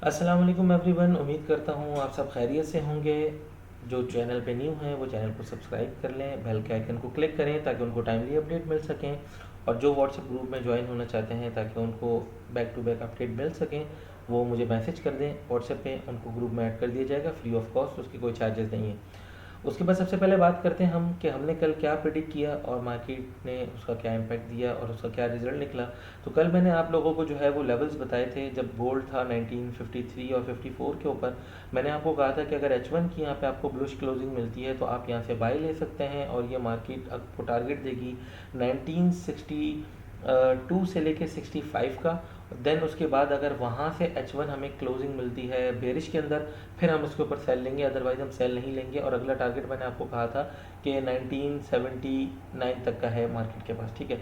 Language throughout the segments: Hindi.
अस्सलाम वालेकुम एवरीवन। उम्मीद करता हूँ आप सब खैरियत से होंगे। जो चैनल पे न्यू हैं वो चैनल को सब्सक्राइब कर लें, बेल के आइकन को क्लिक करें ताकि उनको टाइमली अपडेट मिल सकें, और जो व्हाट्सएप ग्रुप में ज्वाइन होना चाहते हैं ताकि उनको बैक टू बैक अपडेट मिल सकें, वो मुझे मैसेज कर दें व्हाट्सएप पे, उनको ग्रुप में ऐड कर दिया जाएगा फ्री ऑफ कॉस्ट, उसके कोई चार्जेस नहीं है। उसके बाद सबसे पहले बात करते हैं हम कि हमने कल क्या प्रिडिक्ट किया और मार्केट ने उसका क्या इम्पैक्ट दिया और उसका क्या रिजल्ट निकला। तो कल मैंने आप लोगों को जो है वो लेवल्स बताए थे। जब गोल्ड था 1953 और 54 के ऊपर, मैंने आपको कहा था कि अगर H1 की यहाँ पे आपको बुलिश क्लोजिंग मिलती है तो आप यहाँ से बाय ले सकते हैं, और ये मार्केट आपको टारगेट देगी 1962 से लेके 65 का। देन उसके बाद अगर वहाँ से H1 हमें क्लोजिंग मिलती है बेरिश के अंदर, फिर हम उसके ऊपर सेल लेंगे, अदरवाइज हम सेल नहीं लेंगे। और अगला टारगेट मैंने आपको कहा था कि 1979 तक का है मार्केट के पास, ठीक है।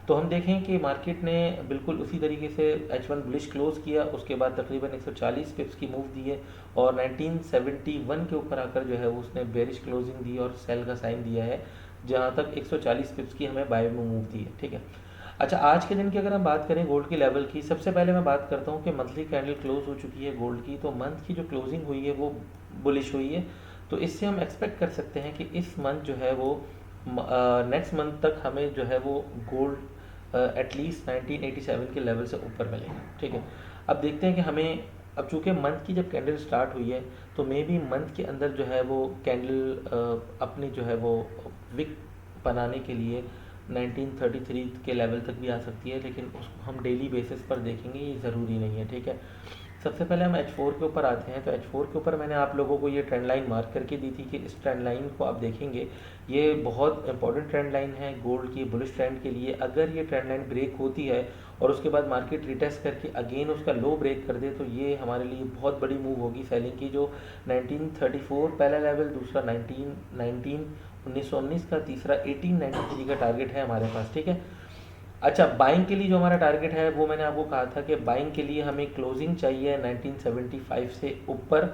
तो हम देखें कि मार्केट ने बिल्कुल उसी तरीके से H1 बुलिश क्लोज किया, उसके बाद तकरीबन 140 पिप्स की मूव दी है, और 1971 के ऊपर आकर जो है वो उसने बेरिश क्लोजिंग दी और सेल का साइन दिया है, जहाँ तक 140 पिप्स की हमें बाय में मूव दी है, ठीक है। अच्छा, आज के दिन की अगर हम बात करें गोल्ड के लेवल की, सबसे पहले मैं बात करता हूँ कि मंथली कैंडल क्लोज हो चुकी है गोल्ड की। तो मंथ की जो क्लोजिंग हुई है वो बुलिश हुई है। तो इससे हम एक्सपेक्ट कर सकते हैं कि इस मंथ जो है वो नेक्स्ट मंथ तक हमें जो है वो गोल्ड एटलीस्ट 1987 के लेवल से ऊपर मिलेगा, ठीक है। अब देखते हैं कि हमें, अब चूंकि मंथ की जब कैंडल स्टार्ट हुई है तो मे बी मंथ के अंदर जो है वो कैंडल अपनी जो है वो विक बनाने के लिए 1933 के लेवल तक भी आ सकती है, लेकिन उसको हम डेली बेसिस पर देखेंगे, ये ज़रूरी नहीं है, ठीक है। सबसे पहले हम H4 के ऊपर आते हैं। तो H4 के ऊपर मैंने आप लोगों को ये ट्रेंड लाइन मार्क करके दी थी कि इस ट्रेंड लाइन को आप देखेंगे, ये बहुत इंपॉर्टेंट ट्रेंड लाइन है गोल्ड की बुलिश ट्रेंड के लिए। अगर ये ट्रेंड लाइन ब्रेक होती है और उसके बाद मार्केट रिटेस्ट करके अगेन उसका लो ब्रेक कर दे, तो ये हमारे लिए बहुत बड़ी मूव होगी सेलिंग की। जो 1934 पहला लेवल, दूसरा 1919 का, तीसरा 1893 का टारगेट है हमारे पास, ठीक है। अच्छा, बाइंग के लिए जो हमारा टारगेट है वो मैंने आपको कहा था कि बाइंग के लिए हमें क्लोजिंग चाहिए 1975 से ऊपर।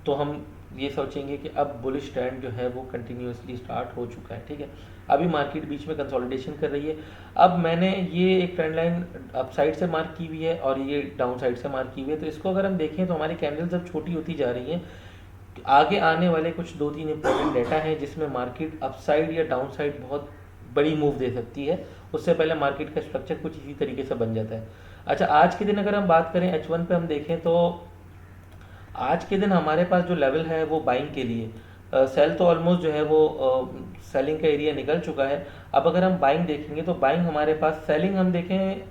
तो हम ये सोचेंगे कि अब बुलिश ट्रेंड जो है वो कंटिन्यूसली स्टार्ट हो चुका है, ठीक है। अभी मार्केट बीच में कंसोलिडेशन कर रही है। अब मैंने ये एक ट्रेंड लाइन अप साइड से मार्क की हुई है और ये डाउन साइड से मार्क की हुई है। तो इसको अगर हम देखें तो हमारी कैंडल्स अब छोटी होती जा रही हैं। आगे आने वाले कुछ 2-3 इंपॉर्टेंट डेटा हैं जिसमें मार्केट अपसाइड या डाउन साइड बहुत बड़ी मूव दे सकती है। उससे पहले मार्केट का स्ट्रक्चर कुछ इसी तरीके से बन जाता है। अच्छा, आज के दिन अगर हम बात करें H1 पे हम देखें तो आज के दिन हमारे पास जो लेवल है वो बाइंग के लिए, सेल तो ऑलमोस्ट जो है वो सेलिंग का एरिया निकल चुका है। अब अगर हम बाइंग देखेंगे तो बाइंग हमारे पास, सेलिंग हम देखें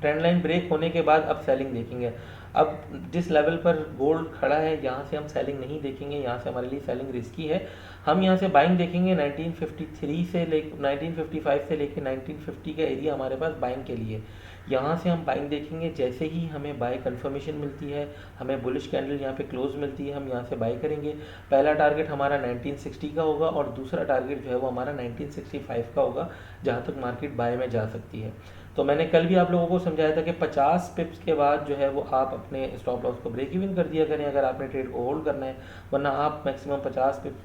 ट्रेंड लाइन ब्रेक होने के बाद अब सेलिंग देखेंगे। अब जिस लेवल पर गोल्ड खड़ा है यहाँ से हम सेलिंग नहीं देखेंगे, यहाँ से हमारे लिए सेलिंग रिस्की है। हम यहाँ से बाइंग देखेंगे 1953 से ले 1955 से लेके 1950 का एरिया हमारे पास बाइंग के लिए। यहाँ से हम बाइंग देखेंगे, जैसे ही हमें बाय कंफर्मेशन मिलती है, हमें बुलिश कैंडल यहाँ पे क्लोज मिलती है, हम यहाँ से बाय करेंगे। पहला टारगेट हमारा 1960 का होगा और दूसरा टारगेट जो है वो हमारा 1965 का होगा, जहाँ तक मार्केट बाय में जा सकती है। तो मैंने कल भी आप लोगों को समझाया था कि 50 पिप्स के बाद जो है वो आप अपने स्टॉप लॉस को ब्रेक इवन कर दिया करें अगर आपने ट्रेड को होल्ड करना है, वरना आप मैक्सिमम 50 पिप्स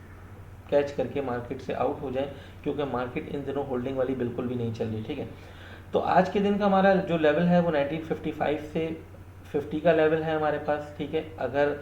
कैच करके मार्केट से आउट हो जाएं, क्योंकि मार्केट इन दिनों होल्डिंग वाली बिल्कुल भी नहीं चल रही, ठीक है। तो आज के दिन का हमारा जो लेवल है वो 1955 से 50 का लेवल है हमारे पास, ठीक है। अगर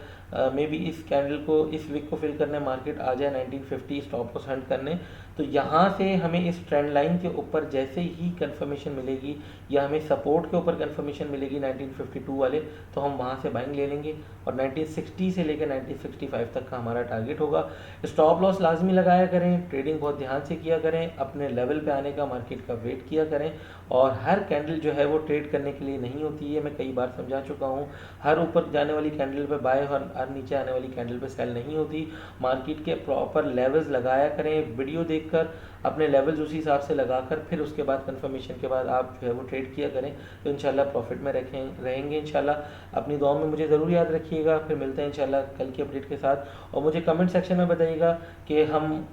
मे बी इस कैंडल को, इस विक को फिल करने मार्केट आ जाए 1950 स्टॉप लॉस हंट करने, तो यहाँ से हमें इस ट्रेंड लाइन के ऊपर जैसे ही कंफर्मेशन मिलेगी या हमें सपोर्ट के ऊपर कंफर्मेशन मिलेगी 1952 वाले, तो हम वहाँ से बाइंग ले लेंगे और 1960 से लेकर 1965 तक का हमारा टारगेट होगा। स्टॉप लॉस लाजमी लगाया करें, ट्रेडिंग बहुत ध्यान से किया करें, अपने लेवल पे आने का मार्केट का वेट किया करें। और हर कैंडल जो है वो ट्रेड करने के लिए नहीं होती है, मैं कई बार समझा चुका हूँ। हर ऊपर जाने वाली कैंडल पे बाय और हर नीचे आने वाली कैंडल पे सेल नहीं होती। मार्केट के प्रॉपर लेवल्स लगाया करें, वीडियो देखकर अपने लेवल्स उसी हिसाब से लगाकर फिर उसके बाद कंफर्मेशन के बाद आप जो है वो ट्रेड किया करें, तो इंशाल्लाह प्रॉफिट में रहेंगे इंशाल्लाह। अपनी दुआ में मुझे ज़रूर याद रखिएगा। फिर मिलते हैं इंशाल्लाह कल की अपडेट के साथ, और मुझे कमेंट सेक्शन में बताइएगा कि हम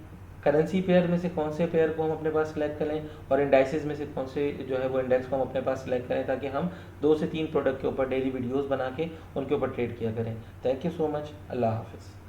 करेंसी पेयर में से कौन से पेयर को हम अपने पास सिलेक्ट करें और इंडाइसेस में से कौन से जो है वो इंडेक्स को हम अपने पास सिलेक्ट करें, ताकि हम 2 से 3 प्रोडक्ट के ऊपर डेली वीडियोस बना के उनके ऊपर ट्रेड किया करें। Thank you so much. Allah हाफिज़।